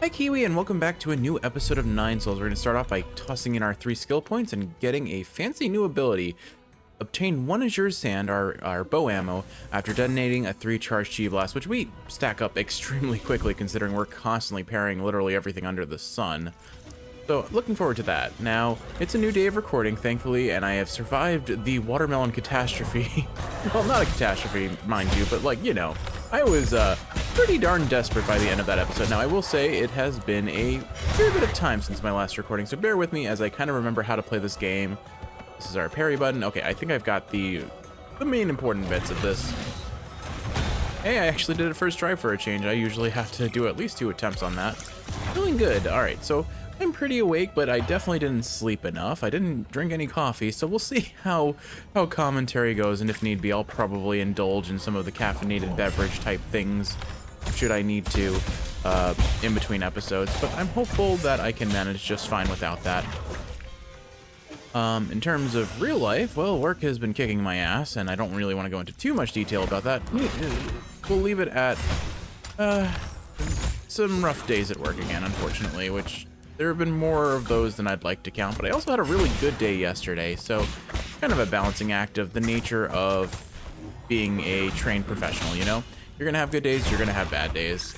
Hi Kiwi, and welcome back to a new episode of Nine Souls. We're going to start off by tossing in our 3 skill points and getting a fancy new ability. Obtain 1 Azure Sand, our bow ammo, after detonating a 3 charged Chi Blast, which we stack up extremely quickly considering we're constantly parrying literally everything under the sun. So, looking forward to that. Now, it's a new day of recording, thankfully, and I have survived the watermelon catastrophe. Well, not a catastrophe, mind you, but like, you know, I was pretty darn desperate by the end of that episode. Now, I will say it has been a fair bit of time since my last recording, so bear with me as I kind of remember how to play this game. This is our parry button. Okay, I think I've got the main important bits of this. Hey, I actually did it first try for a change. I usually have to do at least 2 attempts on that. Feeling good. All right, so I'm pretty awake, but I definitely didn't sleep enough. I didn't drink any coffee, so we'll see how commentary goes, and if need be, I'll probably indulge in some of the caffeinated beverage type things should I need to in between episodes, but I'm hopeful that I can manage just fine without that. In terms of real life, well, work has been kicking my ass, and I don't really want to go into too much detail about that. We'll leave it at some rough days at work again, unfortunately, which there have been more of those than I'd like to count, but I also had a really good day yesterday, so kind of a balancing act of the nature of being a trained professional, you know? You're gonna have good days, you're gonna have bad days.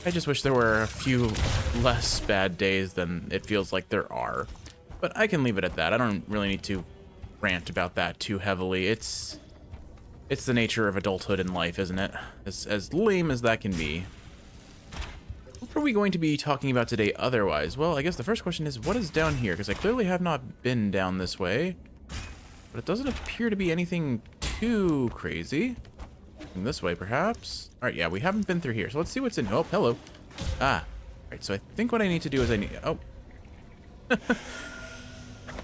I just wish there were a few less bad days than it feels like there are. But I can leave it at that. I don't really need to rant about that too heavily. It's the nature of adulthood in life, isn't it? As lame as that can be. What are we going to be talking about today otherwise? Well, I guess the first question is, what is down here? Because I clearly have not been down this way. But it doesn't appear to be anything too crazy. This way, perhaps? Alright, yeah, we haven't been through here. So let's see what's in... Oh, hello. Ah. Alright, so I think what I need to do is I need... Oh.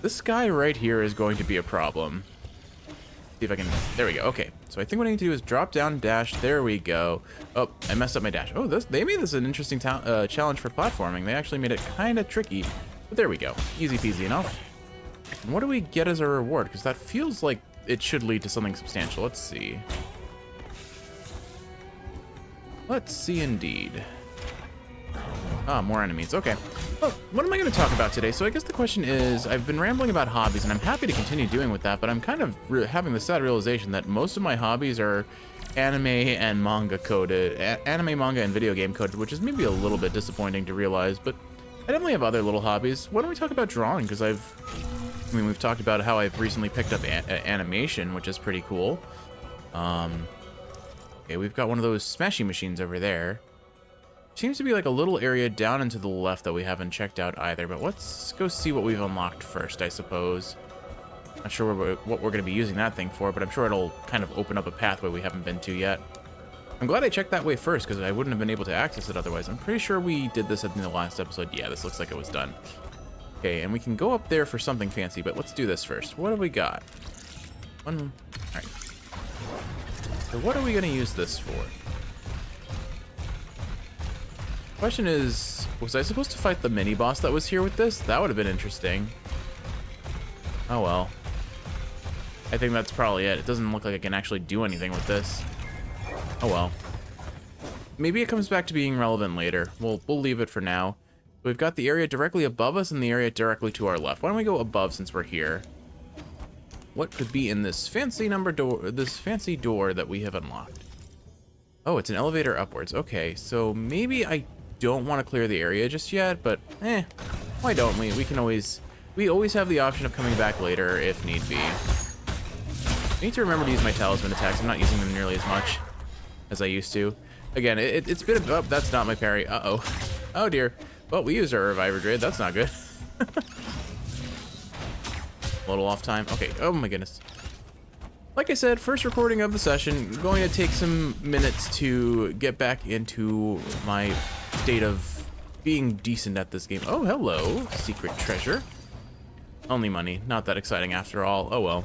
This guy right here is going to be a problem. See if I can... There we go. Okay. So I think what I need to do is drop down, dash. There we go. Oh, I messed up my dash. Oh, they made this an interesting challenge for platforming. They actually made it kind of tricky. But there we go. Easy peasy enough. And what do we get as a reward? Because that feels like it should lead to something substantial. Let's see. Let's see indeed. Ah, more enemies. Okay. Well, what am I going to talk about today? So I guess the question is, I've been rambling about hobbies, and I'm happy to continue doing with that, but I'm kind of having the sad realization that most of my hobbies are anime and manga coded. Anime, manga, and video game coded, which is maybe a little bit disappointing to realize, but I definitely have other little hobbies. Why don't we talk about drawing? Because we've talked about how I've recently picked up animation, which is pretty cool. Okay, we've got one of those smashy machines over there. Seems to be like a little area down and to the left that we haven't checked out either, but let's go see what we've unlocked first, I suppose. Not sure what we're going to be using that thing for, but I'm sure it'll kind of open up a pathway we haven't been to yet. I'm glad I checked that way first, because I wouldn't have been able to access it otherwise. I'm pretty sure we did this in the last episode. Yeah, this looks like it was done. Okay, and we can go up there for something fancy, but let's do this first. What have we got? Alright. So what are we going to use this for? Question is, was I supposed to fight the mini-boss that was here with this? That would have been interesting. Oh well. I think that's probably it. It doesn't look like I can actually do anything with this. Oh well. Maybe it comes back to being relevant later. We'll leave it for now. We've got the area directly above us and the area directly to our left. Why don't we go above since we're here? What could be in this fancy door that we have unlocked? Oh, it's an elevator upwards. Okay, so maybe I don't want to clear the area just yet, but why don't we? We always have the option of coming back later if need be. I need to remember to use my talisman attacks. I'm not using them nearly as much as I used to. Again, it's been a... Oh, that's not my parry. Uh-oh. Oh, dear. Well, we used our reviver grade. That's not good. A little off time. Okay. Oh, my goodness. Like I said, first recording of the session. Going to take some minutes to get back into my state of being decent at this game. Oh, hello. Secret treasure. Only money. Not that exciting after all. Oh, well.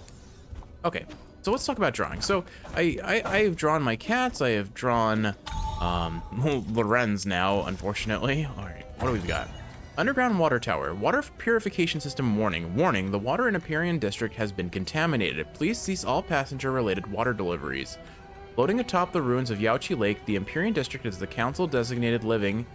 Okay. So let's talk about drawing. So I've drawn my cats. I have drawn Lorenz now, unfortunately. All right. What do we got? Underground water tower. Water purification system warning. Warning, the water in Empyrean District has been contaminated. Please cease all passenger-related water deliveries. Floating atop the ruins of Yaochi Lake, the Empyrean District is the council-designated living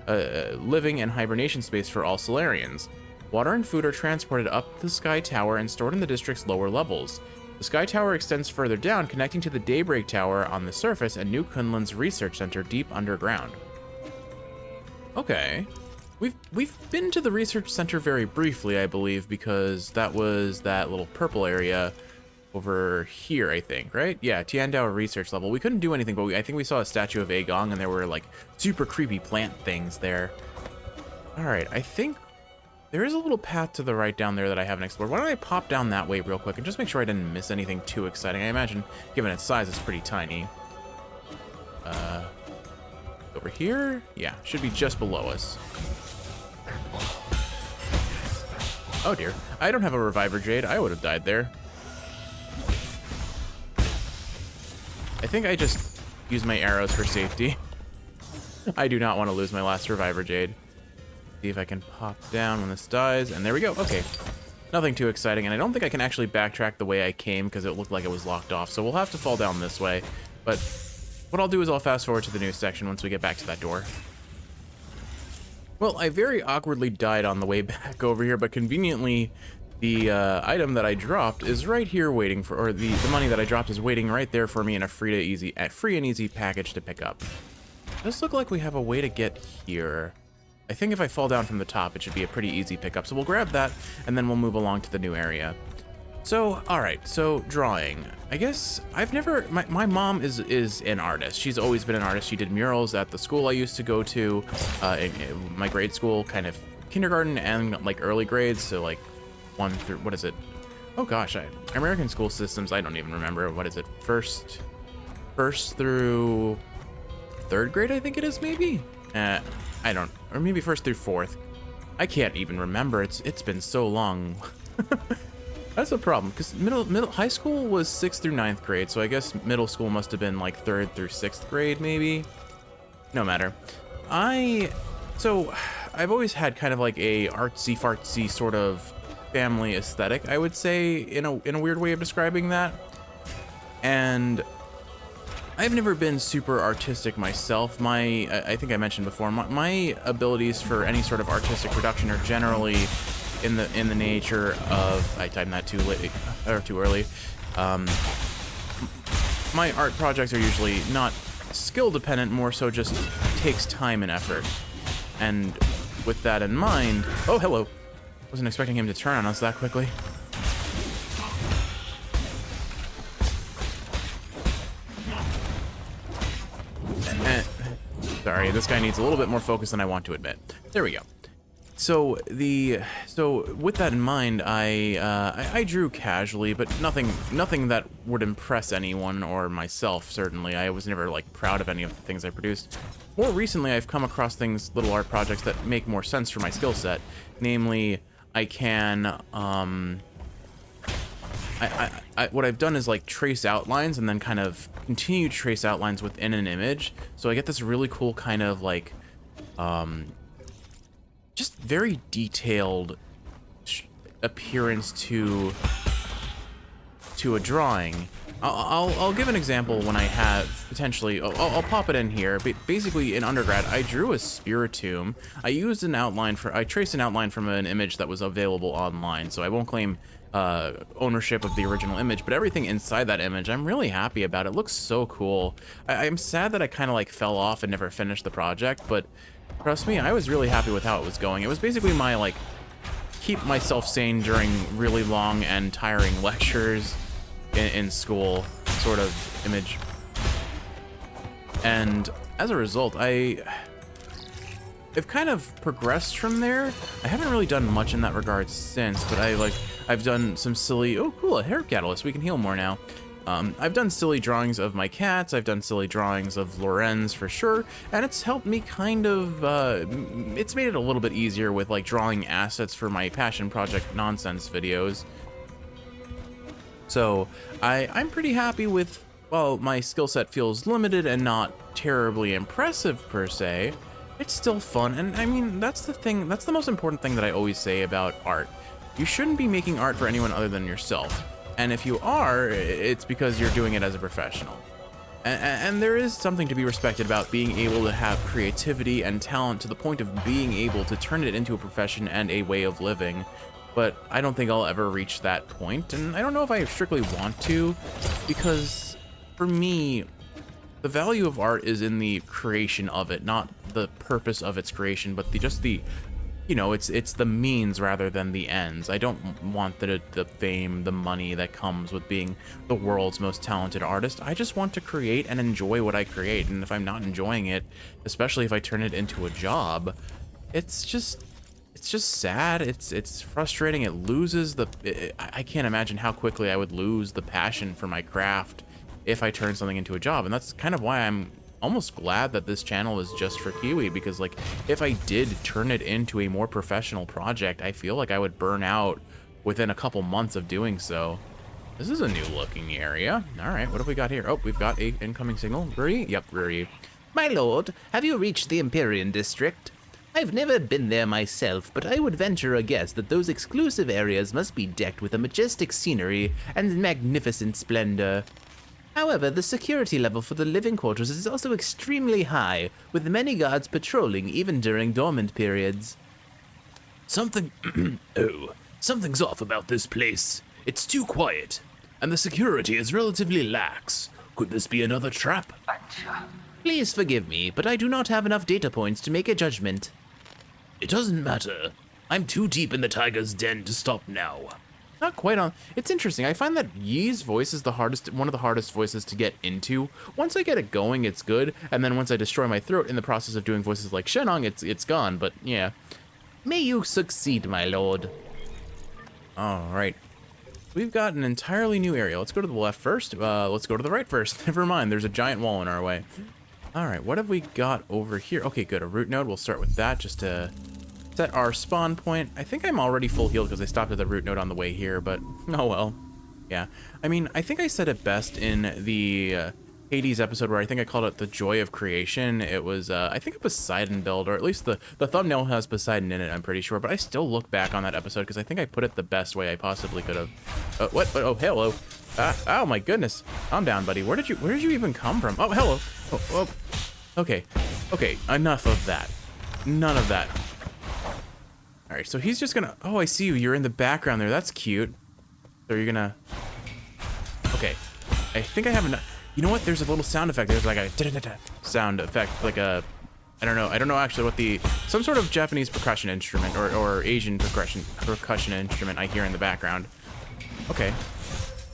living and hibernation space for all Solarians. Water and food are transported up the Sky Tower and stored in the district's lower levels. The Sky Tower extends further down, connecting to the Daybreak Tower on the surface and New Kunlun's research center deep underground. Okay. We've been to the research center very briefly, I believe, because that was that little purple area over here, I think, right? Yeah, Tiandao research level. We couldn't do anything, but I think we saw a statue of Agong, and there were like super creepy plant things there. All right, I think there is a little path to the right down there that I haven't explored. Why don't I pop down that way real quick and just make sure I didn't miss anything too exciting? I imagine, given its size, it's pretty tiny. Over here? Yeah, should be just below us. Oh dear, I don't have a Reviver Jade. I would have died there. I think I just use my arrows for safety. I do not want to lose my last Reviver Jade. See if I can pop down when this dies, and there we go. Okay, nothing too exciting, and I don't think I can actually backtrack the way I came because it looked like it was locked off, so we'll have to fall down this way. But what I'll do is I'll fast forward to the new section once we get back to that door. Well, I very awkwardly died on the way back over here, but conveniently the item that I dropped is right here waiting for, or the money that I dropped is waiting right there for me in a free and easy package to pick up. Does look like we have a way to get here. I think if I fall down from the top, it should be a pretty easy pickup. So we'll grab that, and then we'll move along to the new area. So, all right, so drawing. I guess I've never, my mom is an artist. She's always been an artist. She did murals at the school I used to go to, in my grade school, kind of kindergarten and like early grades. So like 1 through, what is it? Oh gosh, American school systems, I don't even remember. What is it? First through 3rd grade, I think it is, maybe? I don't, or maybe 1st through 4th. I can't even remember. It's been so long. That's a problem, because high school was 6th through 9th grade, so I guess middle school must have been like 3rd through 6th grade, maybe. No matter. So I've always had kind of like a artsy fartsy sort of family aesthetic, I would say, in a weird way of describing that. And I've never been super artistic myself. I think I mentioned before, my abilities for any sort of artistic production are generally in the nature of, I timed that too late or too early. My art projects are usually not skill dependent, more so just takes time and effort. And with that in mind, oh hello, wasn't expecting him to turn on us that quickly. Sorry, this guy needs a little bit more focus than I want to admit. There we go. So with that in mind, I drew casually, but nothing that would impress anyone or myself. Certainly, I was never like proud of any of the things I produced. More recently, I've come across little art projects that make more sense for my skill set. Namely, I can what I've done is like trace outlines and then kind of continue to trace outlines within an image. So I get this really cool kind of like just very detailed appearance to a drawing. I'll give an example when I have potentially. I'll pop it in here. But basically, in undergrad, I drew a Spiritomb. I traced an outline from an image that was available online, so I won't claim ownership of the original image, but everything inside that image, I'm really happy about. It looks so cool. I'm sad that I kind of like fell off and never finished the project, but trust me, I was really happy with how it was going. It was basically my like keep myself sane during really long and tiring lectures in school sort of image. And as a result, I've kind of progressed from there. I haven't really done much in that regard since, but I've done some silly, oh cool, a hair catalyst, we can heal more now. I've done silly drawings of my cats, I've done silly drawings of Lorenz for sure, and it's helped me kind of, it's made it a little bit easier with like drawing assets for my passion project nonsense videos. So I'm pretty happy with, while my skill set feels limited and not terribly impressive per se, it's still fun. And I mean, that's the most important thing that I always say about art. You shouldn't be making art for anyone other than yourself. And if you are, it's because you're doing it as a professional. And there is something to be respected about being able to have creativity and talent to the point of being able to turn it into a profession and a way of living. But I don't think I'll ever reach that point, and I don't know if I strictly want to, because for me, the value of art is in the creation of it, not the purpose of its creation, but you know, it's the means rather than the ends. I don't want the fame, the money that comes with being the world's most talented artist. I just want to create and enjoy what I create, and if I'm not enjoying it, especially if I turn it into a job, it's just sad. It's frustrating. It loses I can't imagine how quickly I would lose the passion for my craft if I turn something into a job, and that's kind of why I'm almost glad that this channel is just for Kiwi, because like if I did turn it into a more professional project, I feel like I would burn out within a couple months of doing so. This is a new looking area. All right, what have we got here? Oh, we've got a incoming signal. Ruri? Yep, Ruri. My lord, have you reached the Empyrean district? I've never been there myself, but I would venture a guess that those exclusive areas must be decked with a majestic scenery and magnificent splendor. However, the security level for the living quarters is also extremely high, with many guards patrolling even during dormant periods. Something's off about this place. It's too quiet, and the security is relatively lax. Could this be another trap? Please forgive me, but I do not have enough data points to make a judgment. It doesn't matter. I'm too deep in the tiger's den to stop now. Not quite on. It's interesting. I find that Yi's voice is one of the hardest voices to get into. Once I get it going, it's good, and then once I destroy my throat in the process of doing voices like Shenong, it's gone. But yeah. May you succeed, my lord. All right. We've got an entirely new area. Let's go to the left first. Let's go to the right first. Never mind. There's a giant wall in our way. All right. What have we got over here? Okay, good. A root node. We'll start with that just to set our spawn point. I think I'm already full healed because I stopped at the root node on the way here, but oh well. Yeah. I mean, I think I said it best in the Hades episode where I think I called it the joy of creation. It was, I think a Poseidon build, or at least the thumbnail has Poseidon in it, I'm pretty sure, but I still look back on that episode because I think I put it the best way I possibly could have. What? Oh, hello. Oh my goodness. Calm down, buddy. Where did you even come from? Oh, hello. Oh. Okay. Okay. Enough of that. None of that. All right. So he's just gonna. Oh, I see you. You're in the background there. That's cute. So you're gonna. Okay. I think I have enough. You know what? There's a little sound effect. There's like a da-da-da-da sound effect, like a. I don't know actually what some sort of Japanese percussion instrument or Asian percussion instrument I hear in the background. Okay.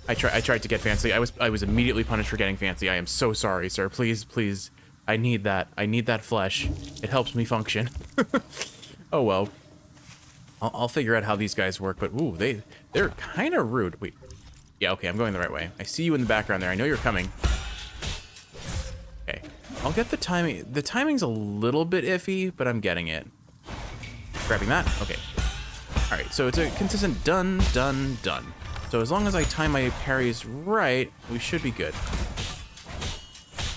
I tried to get fancy. I was immediately punished for getting fancy. I am so sorry, sir. Please. I need that flesh. It helps me function. Oh well. I'll figure out how these guys work, but ooh, they're kind of rude. Wait. Yeah, okay, I'm going the right way. I see you in the background there. I know you're coming. Okay. I'll get the timing. The timing's a little bit iffy, but I'm getting it. Grabbing that. Okay. All right, so it's a consistent done. So as long as I time my parries right, we should be good.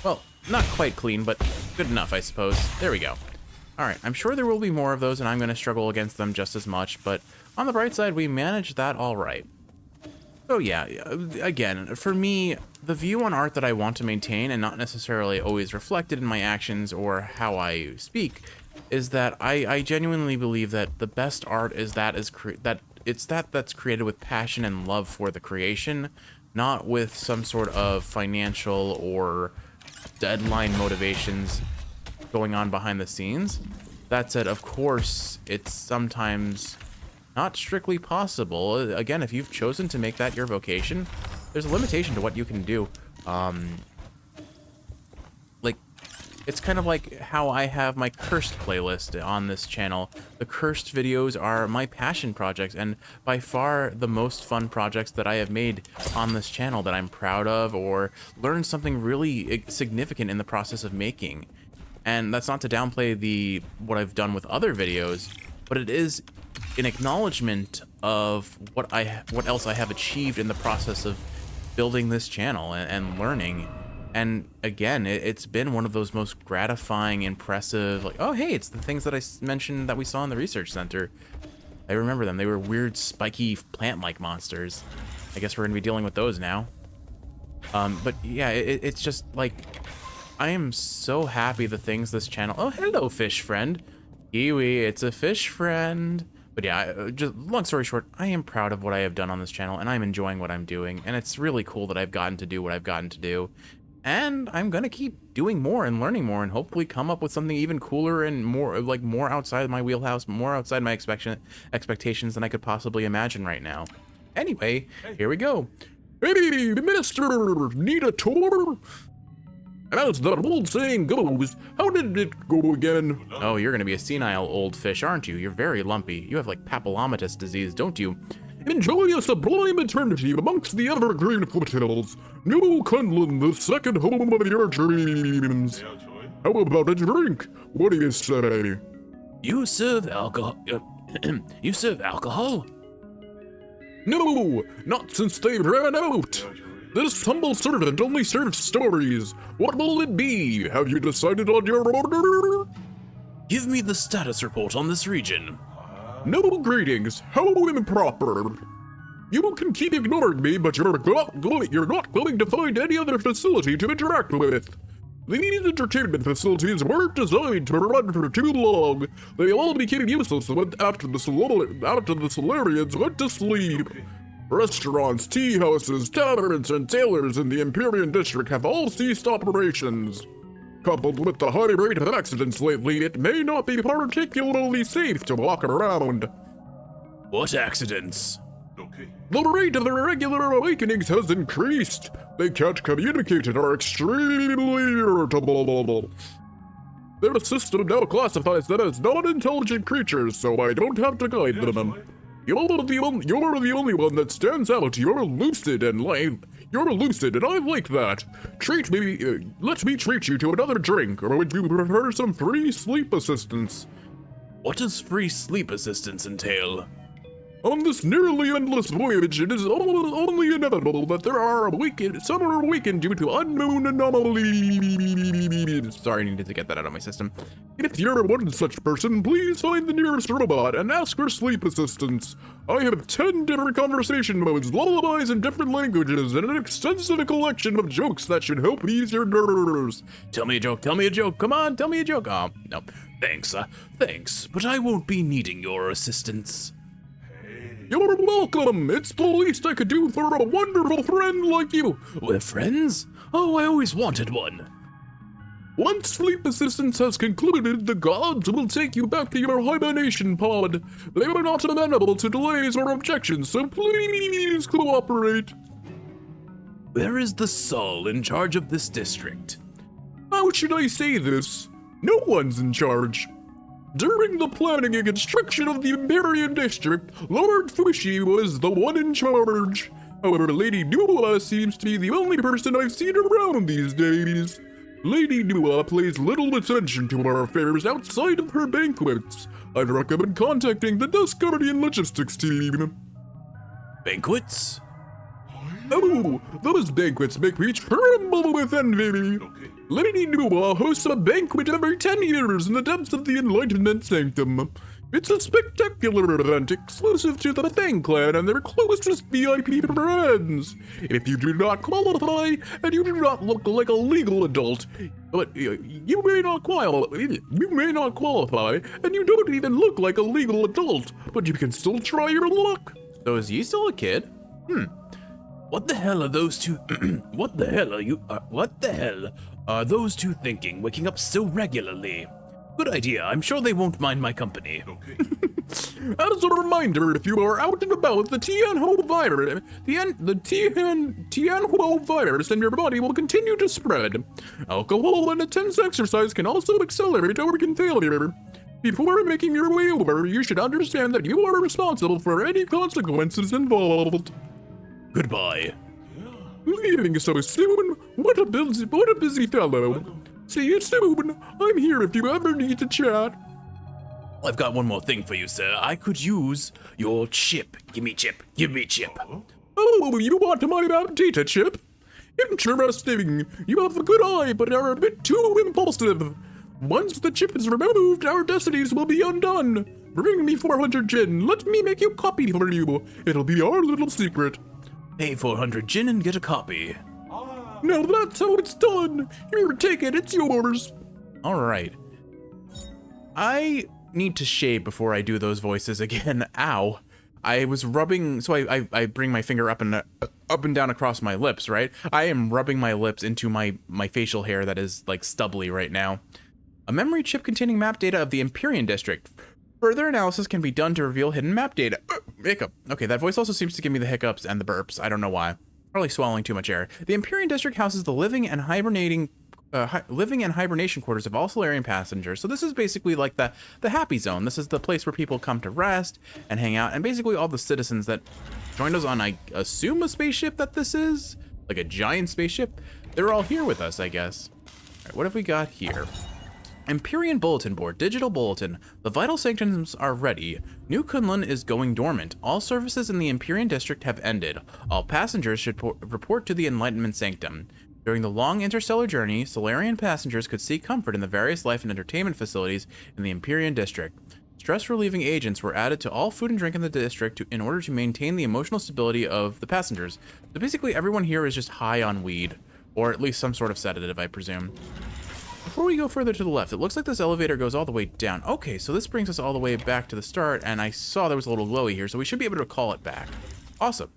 Well, not quite clean, but good enough, I suppose. There we go. All right, I'm sure there will be more of those, and I'm going to struggle against them just as much, but on the bright side, we managed that all right. So yeah, again, for me, the view on art that I want to maintain, and not necessarily always reflected in my actions or how I speak, is that I genuinely believe that the best art is that's created with passion and love for the creation, not with some sort of financial or deadline motivations going on behind the scenes. That said, of course, it's sometimes not strictly possible. Again, if you've chosen to make that your vocation, there's a limitation to what you can do. Like, it's kind of like how I have my cursed playlist on this channel. The cursed videos are my passion projects, and by far the most fun projects that I have made on this channel that I'm proud of or learned something really significant in the process of making. And that's not to downplay what I've done with other videos, but it is an acknowledgement of what else I have achieved in the process of building this channel and learning. And again, it's been one of those most gratifying, impressive, like, oh hey, it's the things that I mentioned that we saw in the research center. I remember them. They were weird, spiky, plant-like monsters. I guess we're gonna be dealing with those now. But yeah, it's just like, I am so happy the things this channel. Oh, hello, fish friend. Kiwi, it's a fish friend. But yeah, just long story short, I am proud of what I have done on this channel, and I'm enjoying what I'm doing, and it's really cool that I've gotten to do what I've gotten to do. And I'm gonna keep doing more and learning more, and hopefully come up with something even cooler and more outside my wheelhouse, more outside my expectations than I could possibly imagine right now. Anyway, here we go. Hey, Minister, need a tour? And as that old saying goes, how did it go again? Oh, you're gonna be a senile old fish, aren't you? You're very lumpy. You have like papillomatus disease, don't you? Enjoy a sublime eternity amongst the evergreen foothills. New Kunlun, the second home of your dreams. How about a drink? What do you say? You serve alcohol? You serve alcohol? No, not since they ran out. This humble servant only serves stories. What will it be? Have you decided on your order? Give me the status report on this region. No greetings. How improper. You can keep ignoring me, but you're not going to find any other facility to interact with. These entertainment facilities weren't designed to run for too long. They all became useless after the Solarians went to sleep. Restaurants, tea houses, taverns, and tailors in the Empyrean District have all ceased operations. Coupled with the high rate of accidents lately, it may not be particularly safe to walk around. What accidents? The rate of their irregular awakenings has increased. They can't communicate and are extremely irritable. Their system now classifies them as non-intelligent creatures, so I don't have to guide them. You're the only one that stands out. You're lucid, and I like that. Let me treat you to another drink, or would you prefer some free sleep assistance? What does free sleep assistance entail? On this nearly endless voyage, it is only inevitable that some are awakened due to unknown anomalies. Sorry, I needed to get that out of my system. If you're one such person, please find the nearest robot and ask for sleep assistance. I have 10 different conversation modes, lullabies in different languages, and an extensive collection of jokes that should help ease your nerves. Tell me a joke, come on, tell me a joke. Oh, no. Thanks, but I won't be needing your assistance. You're welcome. It's the least I could do for a wonderful friend like you. We're friends? Oh, I always wanted one. Once sleep assistance has concluded, the gods will take you back to your hibernation pod. They are not amenable to delays or objections, so please cooperate. Where is the Sol in charge of this district? How should I say this? No one's in charge. During the planning and construction of the Empyrean District, Lord Fushi was the one in charge. However, Lady Nua seems to be the only person I've seen around these days. Lady Nua pays little attention to our affairs outside of her banquets. I'd recommend contacting the Dust Guardian Logistics team. Banquets? Oh, those banquets make me tremble with envy. Lady Nua hosts a banquet every 10 years in the depths of the Enlightenment Sanctum. It's a spectacular event exclusive to the Fang Clan and their closest VIP friends. If you do not qualify, and you do not look like a legal adult, but you may not qualify, and you don't even look like a legal adult, but you can still try your luck. So is he still a kid? What the hell are those two? What the hell are those two thinking, waking up so regularly? Good idea. I'm sure they won't mind my company. As a reminder, if you are out and about, the Tianhuo virus in your body will continue to spread. Alcohol and intense exercise can also accelerate organ failure. Before making your way over, you should understand that you are responsible for any consequences involved. Goodbye. Leaving so soon? What a busy fellow. See you soon. I'm here if you ever need to chat. I've got one more thing for you, sir. I could use your chip. Give me chip. Oh, you want my data chip? Interesting. You have a good eye, but are a bit too impulsive. Once the chip is removed, our destinies will be undone. Bring me 400 Jin. Let me make a copy for you. It'll be our little secret. Pay 400 Jin and get a copy. Now that's how it's done. Here, take it. It's yours. All right. I need to shave before I do those voices again. Ow. I was rubbing, so I bring my finger up and down across my lips, right? I am rubbing my lips into my facial hair that is like stubbly right now. A memory chip containing map data of the Empyrean District. Further analysis can be done to reveal hidden map data. Hiccup. Okay, that voice also seems to give me the hiccups and the burps. I don't know why. Probably swallowing too much air. The Empyrean District houses the living and hibernation quarters of all Solarian passengers. So this is basically like the happy zone. This is the place where people come to rest and hang out, and basically all the citizens that joined us on, I assume, a spaceship that this is, like a giant spaceship. They're all here with us, I guess. All right, what have we got here? Empyrean Bulletin Board, Digital Bulletin. The vital sanctions are ready. New Kunlun is going dormant. All services in the Empyrean District have ended. All passengers should report to the Enlightenment Sanctum. During the long interstellar journey, Solarian passengers could seek comfort in the various life and entertainment facilities in the Empyrean District. Stress-relieving agents were added to all food and drink in the district in order to maintain the emotional stability of the passengers. So basically everyone here is just high on weed, or at least some sort of sedative, I presume. Before we go further to the left, it looks like this elevator goes all the way down. Okay, so this brings us all the way back to the start, and I saw there was a little glowy here, so we should be able to call it back. Awesome.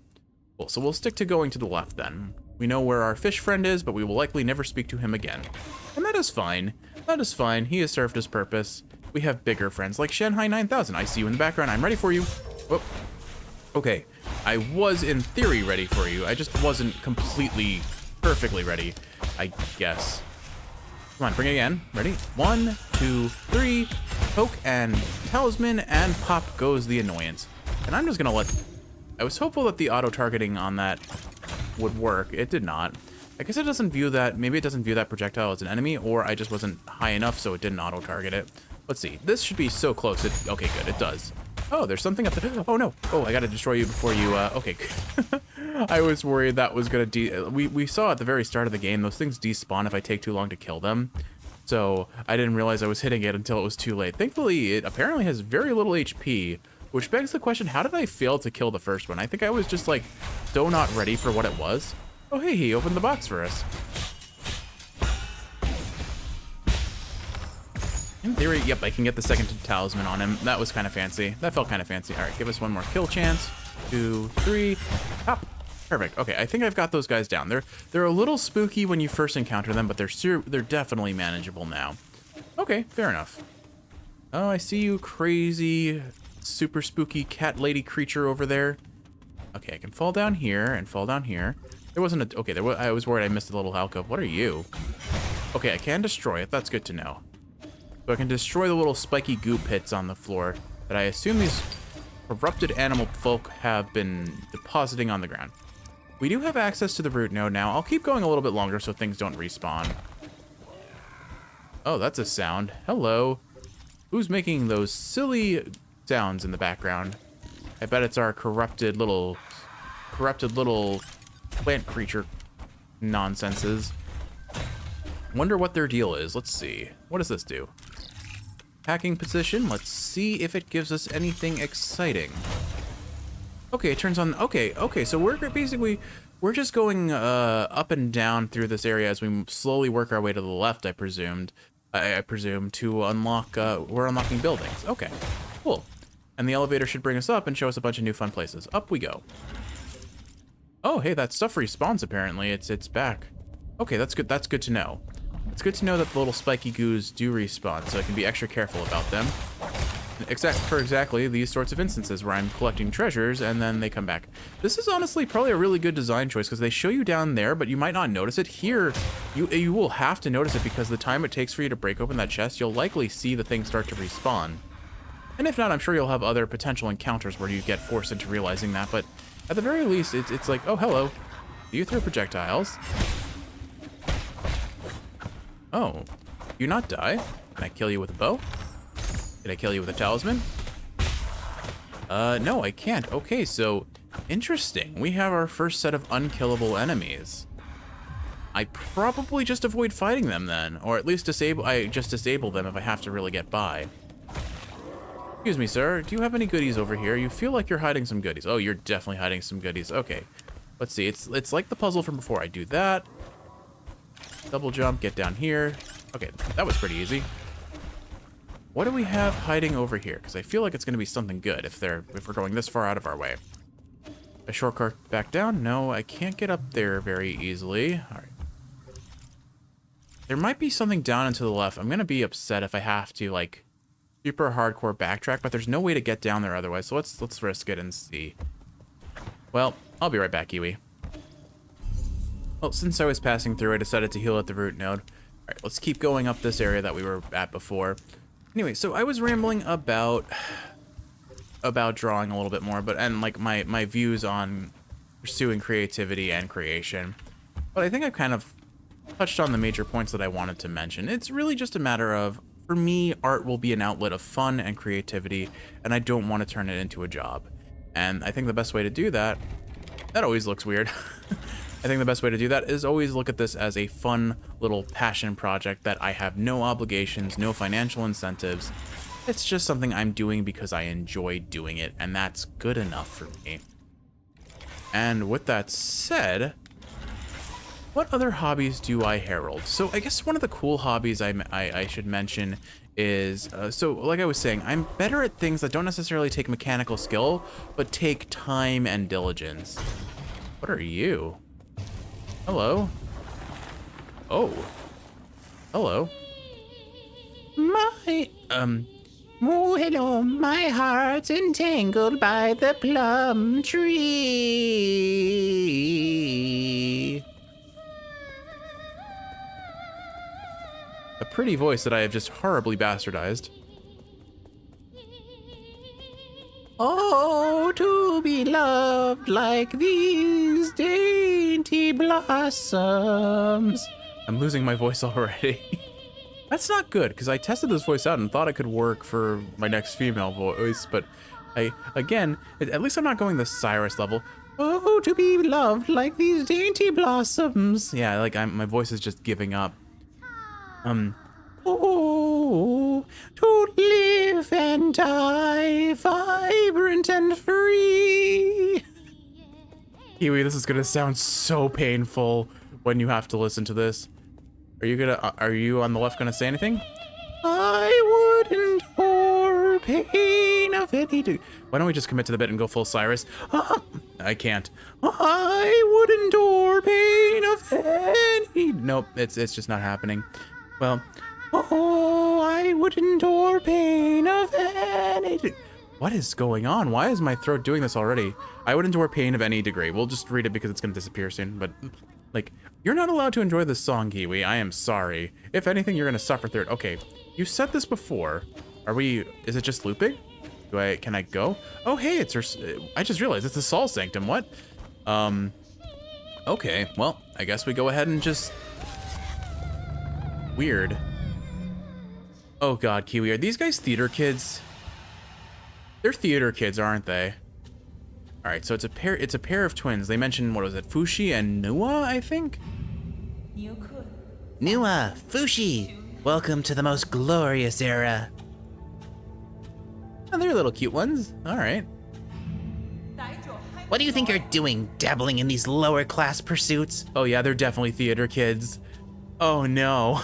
Cool, so we'll stick to going to the left then. We know where our fish friend is, but we will likely never speak to him again. And that is fine. That is fine. He has served his purpose. We have bigger friends like Shanghai 9000. I see you in the background. I'm ready for you. Oh. Okay. I was in theory ready for you. I just wasn't completely, perfectly ready, I guess. Come on, bring it again. Ready? 1, 2, 3. Poke and talisman, and pop goes the annoyance. And I'm just gonna let... I was hopeful that the auto-targeting on that would work. It did not. I guess it doesn't view that... Maybe it doesn't view that projectile as an enemy, or I just wasn't high enough so it didn't auto-target it. Let's see. This should be so close. Okay, good. It does. Oh, there's something up there. Oh, no. Oh, I gotta destroy you before you... Okay. I was worried that was gonna we saw at the very start of the game, those things despawn if I take too long to kill them. So I didn't realize I was hitting it until it was too late. Thankfully, it apparently has very little HP, which begs the question, how did I fail to kill the first one? I think I was just like so not ready for what it was. Oh, hey, he opened the box for us. In theory, yep, I can get the second talisman on him. That was kind of fancy. That felt kind of fancy. All right, give us one more kill chance. 2, 3, pop. Perfect. Okay, I think I've got those guys down. They're a little spooky when you first encounter them, but they're definitely manageable now. Okay, fair enough. Oh, I see you, crazy, super spooky cat lady creature over there. Okay, I can fall down here and fall down here. There wasn't a... Okay, I was worried I missed a little alcove. What are you? Okay, I can destroy it. That's good to know. So I can destroy the little spiky goo pits on the floor that I assume these corrupted animal folk have been depositing on the ground. We do have access to the root node now. I'll keep going a little bit longer so things don't respawn. Oh, that's a sound. Hello. Who's making those silly sounds in the background? I bet it's our corrupted little plant creature nonsenses. Wonder what their deal is. Let's see. What does this do? Hacking position. Let's see if it gives us anything exciting. Okay, it turns on. Okay, so we're just going up and down through this area as we slowly work our way to the left, I presume, to unlock, we're unlocking buildings. Okay, cool. And the elevator should bring us up and show us a bunch of new fun places. Up we go. Oh, hey, that stuff respawns apparently. It's back. Okay, that's good to know. It's good to know that the little spiky goos do respawn, so I can be extra careful about them. Except for exactly these sorts of instances where I'm collecting treasures and then they come back. This is honestly probably a really good design choice because they show you down there, but you might not notice it. Here, you will have to notice it because the time it takes for you to break open that chest, you'll likely see the thing start to respawn. And if not, I'm sure you'll have other potential encounters where you get forced into realizing that, but at the very least, it's like, oh, hello. Do you throw projectiles? Oh, do you not die? Can I kill you with a bow? Can I kill you with a talisman? No, I can't. Okay, so interesting. We have our first set of unkillable enemies. I probably just avoid fighting them then, or at least disable them if I have to really get by. Excuse me, sir. Do you have any goodies over here? You feel like you're hiding some goodies. Oh, you're definitely hiding some goodies. Okay. Let's see. It's like the puzzle from before. I do that. double jump, get down here. Okay, that was pretty easy. What do we have hiding over here? Because I feel like it's going to be something good if we're going this far out of our way. A shortcut back down? No, I can't get up there very easily. All right. There might be something down and to the left. I'm going to be upset if I have to, like, super hardcore backtrack, but there's no way to get down there otherwise, so let's risk it and see. Well, I'll be right back, Kiwi. Well, since I was passing through, I decided to heal at the root node. All right, let's keep going up this area that we were at before. Anyway, so I was rambling about drawing a little bit more, and like my views on pursuing creativity and creation. But I think I've kind of touched on the major points that I wanted to mention. It's really just a matter of, for me, art will be an outlet of fun and creativity, and I don't want to turn it into a job. And I think the best way to do that always looks weird. I think the best way to do that is always look at this as a fun little passion project that I have no obligations, no financial incentives. It's just something I'm doing because I enjoy doing it, and that's good enough for me. And with that said, what other hobbies do I herald? So I guess one of the cool hobbies I should mention is, so like I was saying, I'm better at things that don't necessarily take mechanical skill, but take time and diligence. What are you? Hello? Oh. Hello. Oh, hello, my heart's entangled by the plum tree. A pretty voice that I have just horribly bastardized. Oh, to be loved like these dainty blossoms. I'm losing my voice already. That's not good, because I tested this voice out and thought it could work for my next female voice, but again, at least I'm not going the Cyrus level. Oh, to be loved like these dainty blossoms. Yeah, like my voice is just giving up. Oh, to live and die vibrant and free. Kiwi, this is gonna sound so painful when you have to listen to this. Are you on the left gonna say anything? I would endure pain of any Why don't we just commit to the bit and go full Cyrus? I can't. I would endure pain of any. Nope, it's just not happening. Well, Oh, I would endure pain of any. what is going on? Why is my throat doing this already? I would endure pain of any degree. We'll just read it because it's gonna disappear soon, but like, you're not allowed to enjoy this song, Kiwi. I am sorry. If anything, you're gonna suffer through it. Okay, you said this before. Is it just looping? Can I go? Oh, hey, I just realized it's the Sol Sanctum. What? Okay, well, I guess we go ahead and just... Weird. Oh god, Kiwi, are these guys theater kids? They're theater kids, aren't they? All right, so it's a pair of twins. They mentioned, what was it, Fushi and Nua, I think? Nua, Fushi, welcome to the most glorious era. Oh, they're little cute ones. All right. What do you think you're doing, dabbling in these lower class pursuits? Oh yeah, they're definitely theater kids. Oh no.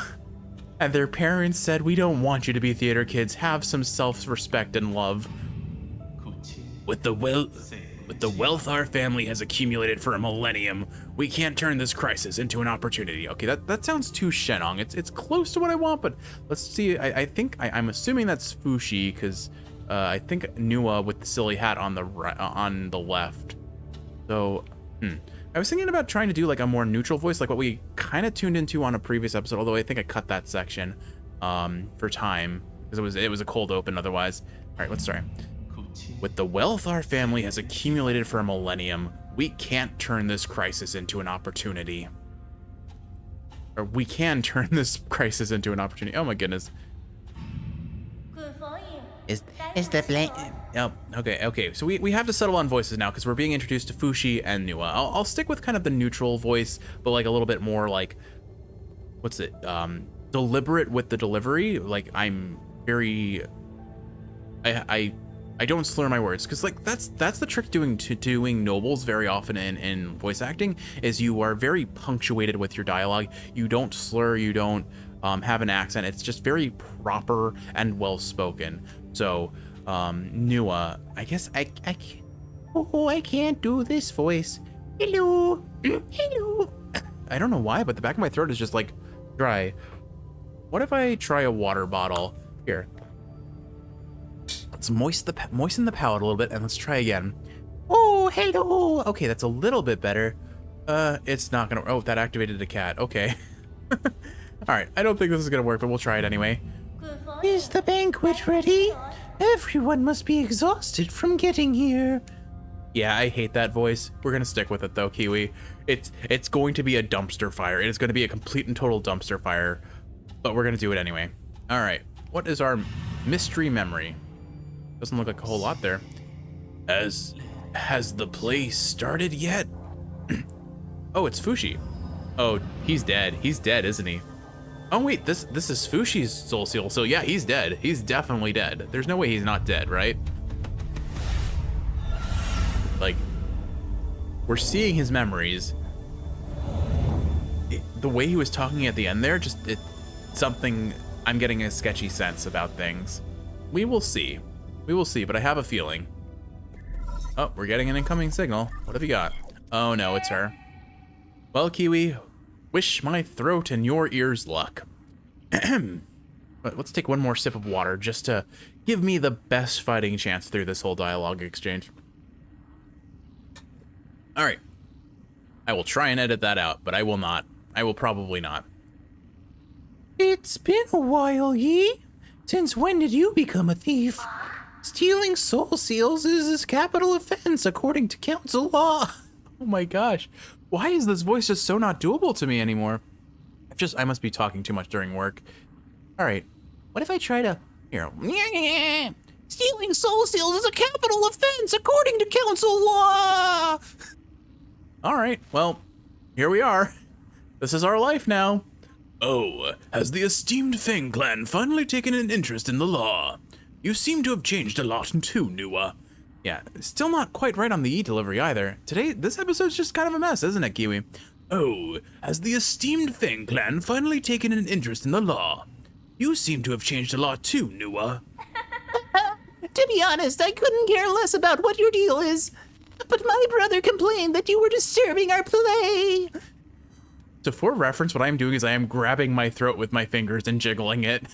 And their parents said, we don't want you to be theater kids. Have some self-respect and love. With the wealth our family has accumulated for a millennium, we can't turn this crisis into an opportunity. Okay, that sounds too Shenong. It's close to what I want, but let's see. I'm assuming that's Fushi, because I think Nua with the silly hat on the left. So, I was thinking about trying to do like a more neutral voice, like what we kind of tuned into on a previous episode, although I think I cut that section for time, because it was a cold open otherwise. All right, let's try. With the wealth our family has accumulated for a millennium, we can't turn this crisis into an opportunity. Or we can turn this crisis into an opportunity. Oh my goodness. Is the blank? Oh, okay. So we have to settle on voices now because we're being introduced to Fushi and Nua. I'll stick with kind of the neutral voice, but like a little bit more like, what's it? Deliberate with the delivery. Like I'm very, I I don't slur my words, because like that's the trick doing nobles very often in voice acting, is you are very punctuated with your dialogue. You don't slur, you don't have an accent. It's just very proper and well spoken. So Nua, I guess I can't, I can't do this voice. Hello. Hello. I don't know why, but the back of my throat is just like dry. What if I try a water bottle? Here. Let's moisten the palate a little bit, and let's try again. Oh, hello. Okay, that's a little bit better. It's not gonna. Oh, that activated a cat. Okay. All right. I don't think this is gonna work, but we'll try it anyway. Is the banquet ready? Everyone must be exhausted from getting here. Yeah, I hate that voice. We're gonna stick with it though, Kiwi. It's going to be a dumpster fire. It is going to be a complete and total dumpster fire, but we're gonna do it anyway. All right. What is our mystery memory? Doesn't look like a whole lot there. Has the play started yet? Oh, it's Fushi. Oh, he's dead. He's dead, isn't he? Oh wait, this is Fushi's soul seal. So yeah, he's dead. He's definitely dead. There's no way he's not dead, right? Like, we're seeing his memories. The way he was talking at the end there, something, I'm getting a sketchy sense about things. We will see. We will see, but I have a feeling. Oh, we're getting an incoming signal. What have you got? Oh no, it's her. Well, Kiwi, wish my throat and your ears luck. But let's take one more sip of water just to give me the best fighting chance through this whole dialogue exchange. All right. I will try and edit that out, but I will not. I will probably not. It's been a while, Yi. Since when did you become a thief? Stealing soul seals is a capital offense according to council law. Oh my gosh. Why is this voice just so not doable to me anymore? I must be talking too much during work. All right. What if I try to... Here. Stealing soul seals is a capital offense according to council law. All right. Well, here we are. This is our life now. Oh, has the esteemed Fang clan finally taken an interest in the law? You seem to have changed a lot too, Nua. Yeah, still not quite right on the E delivery either. This episode's just kind of a mess, isn't it, Kiwi? Oh, has the esteemed Fang clan finally taken an interest in the law? You seem to have changed a lot too, Nua. To be honest, I couldn't care less about what your deal is. But my brother complained that you were disturbing our play. So for reference, what I'm doing is I am grabbing my throat with my fingers and jiggling it.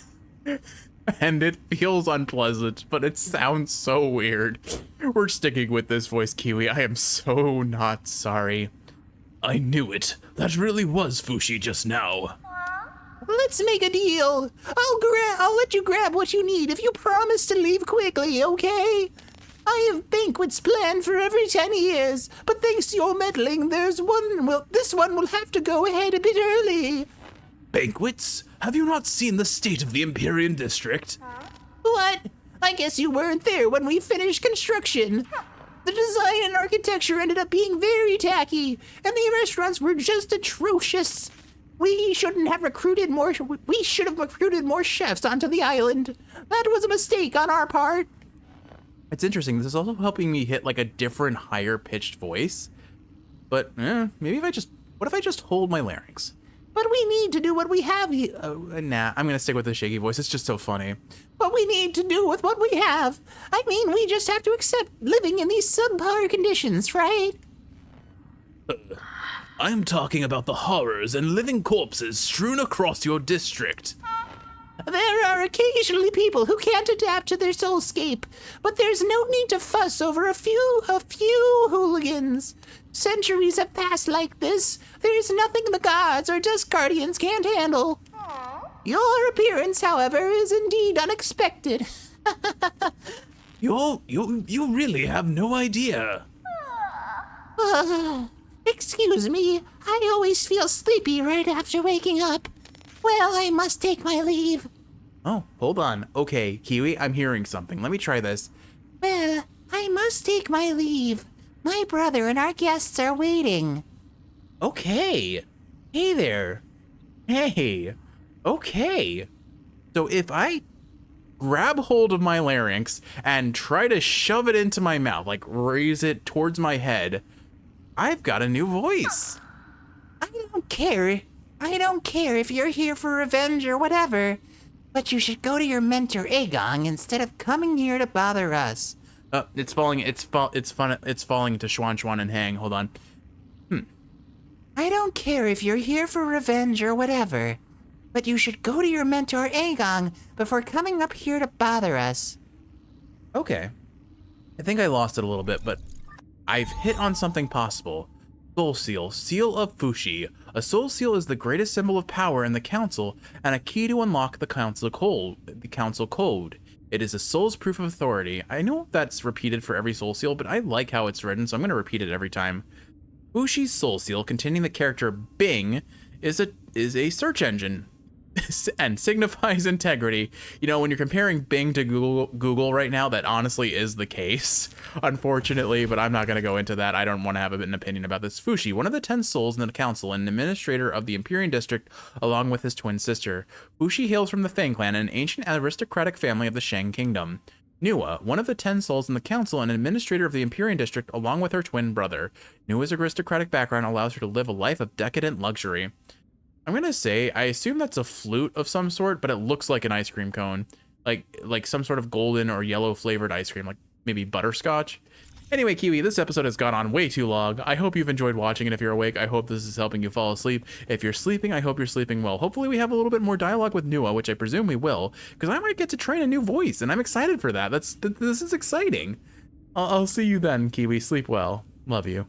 And it feels unpleasant, but it sounds so weird. We're sticking with this voice, Kiwi. I am so not sorry. I knew it. That really was Fushi just now. Let's make a deal. I'll let you grab what you need if you promise to leave quickly, okay? I have banquets planned for every 10 years, but thanks to your meddling, this one will have to go ahead a bit early. Banquets? Have you not seen the state of the Empyrean district? What? I guess you weren't there when we finished construction. The design and architecture ended up being very tacky, and the restaurants were just atrocious. We should have recruited more chefs onto the island. That was a mistake on our part. It's interesting. This is also helping me hit like a different, higher pitched voice. But maybe what if I just hold my larynx? But we need to do what we have here. Nah, I'm gonna stick with the shaky voice. It's just so funny. What we need to do with what we have. I mean, we just have to accept living in these subpar conditions, right? I'm talking about the horrors and living corpses strewn across your district. There are occasionally people who can't adapt to their soulscape, but there's no need to fuss over a few hooligans. Centuries have passed like this. There's nothing the gods or Dusk Guardians can't handle. Your appearance, however, is indeed unexpected. You really have no idea. Excuse me, I always feel sleepy right after waking up. Well, I must take my leave. Oh, hold on. Okay, Kiwi, I'm hearing something. Let me try this. Well, I must take my leave. My brother and our guests are waiting. Okay. Hey there. Hey. Okay. So if I grab hold of my larynx and try to shove it into my mouth, like raise it towards my head. I've got a new voice. I don't care. I don't care if you're here for revenge or whatever. But you should go to your mentor Aegon instead of coming here to bother us. It's falling. It's falling into Schwan Schwan and Hang. Hold on. I don't care if you're here for revenge or whatever. But you should go to your mentor Aegon before coming up here to bother us. Okay. I think I lost it a little bit, but I've hit on something possible. Soul Seal, Seal of Fushi. A Soul Seal is the greatest symbol of power in the Council and a key to unlock the Council Code. It is a soul's proof of authority. I know that's repeated for every Soul Seal, but I like how it's written, so I'm going to repeat it every time. Fushi's Soul Seal, containing the character Bing, is a search engine and signifies integrity. You know, when you're comparing Bing to Google right now, that honestly is the case, unfortunately, but I'm not going to go into that. I don't want to have an opinion about this. Fushi, one of the 10 souls in the council and administrator of the Empyrean District, along with his twin sister. Fushi hails from the Fang clan, an ancient aristocratic family of the Shang Kingdom. Nua, one of the 10 souls in the council and administrator of the Empyrean District, along with her twin brother. Nua's aristocratic background allows her to live a life of decadent luxury. I'm gonna say, I assume that's a flute of some sort, but it looks like an ice cream cone. Like some sort of golden or yellow flavored ice cream, like maybe butterscotch. Anyway, Kiwi, this episode has gone on way too long. I hope you've enjoyed watching, and if you're awake, I hope this is helping you fall asleep. If you're sleeping, I hope you're sleeping well. Hopefully we have a little bit more dialogue with Nua, which I presume we will, because I might get to train a new voice, and I'm excited for that. This is exciting. I'll see you then, Kiwi. Sleep well. Love you.